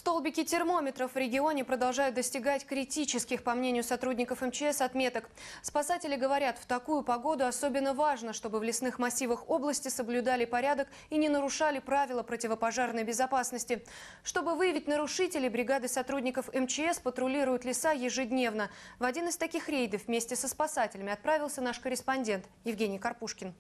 Столбики термометров в регионе продолжают достигать критических, по мнению сотрудников МЧС, отметок. Спасатели говорят, в такую погоду особенно важно, чтобы в лесных массивах области соблюдали порядок и не нарушали правила противопожарной безопасности. Чтобы выявить нарушителей, бригады сотрудников МЧС патрулируют леса ежедневно. В один из таких рейдов вместе со спасателями отправился наш корреспондент Евгений Карпушкин.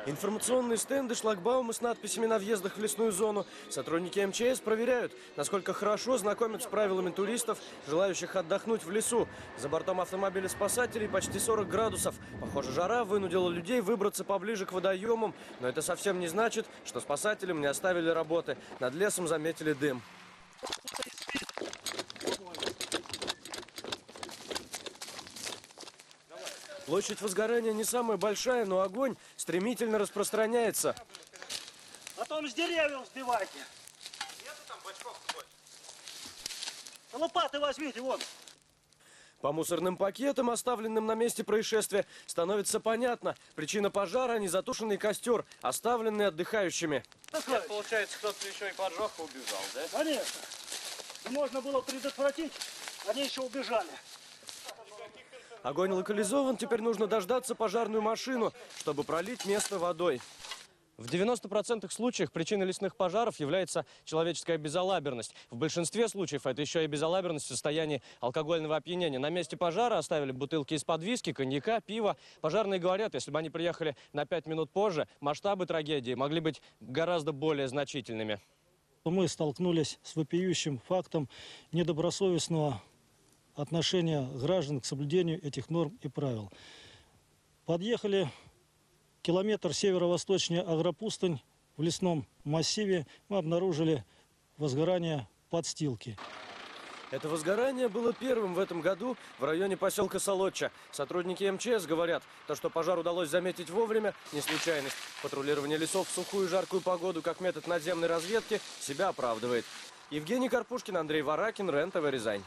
Информационные стенды, шлагбаумы с надписями на въездах в лесную зону. Сотрудники МЧС проверяют, насколько хорошо знакомят с правилами туристов, желающих отдохнуть в лесу. За бортом автомобиля спасателей почти 40 градусов. Похоже, жара вынудила людей выбраться поближе к водоемам. Но это совсем не значит, что спасателям не оставили работы. Над лесом заметили дым. Площадь возгорания не самая большая, но огонь стремительно распространяется. А то он с деревьев сбивайте. Нету там бачков хоть? Лопаты возьмите, вон. По мусорным пакетам, оставленным на месте происшествия, становится понятно. Причина пожара – незатушенный костер, оставленный отдыхающими. Нет, получается, кто-то еще и поджег и убежал, да? Конечно. Можно было предотвратить, они еще убежали. Огонь локализован, теперь нужно дождаться пожарную машину, чтобы пролить место водой. В 90% случаев причиной лесных пожаров является человеческая безалаберность. В большинстве случаев это еще и безалаберность в состоянии алкогольного опьянения. На месте пожара оставили бутылки из-под виски, коньяка, пива. Пожарные говорят, если бы они приехали на 5 минут позже, масштабы трагедии могли быть гораздо более значительными. Мы столкнулись с вопиющим фактом недобросовестного отношения граждан к соблюдению этих норм и правил. Подъехали километр северо-восточнее Агропустынь, в лесном массиве мы обнаружили возгорание подстилки. Это возгорание было первым в этом году в районе поселка Солодча. Сотрудники МЧС говорят, что пожар удалось заметить вовремя, не случайность. Патрулирование лесов в сухую и жаркую погоду как метод надземной разведки себя оправдывает. Евгений Карпушкин, Андрей Варакин, РЕН-ТВ Рязань.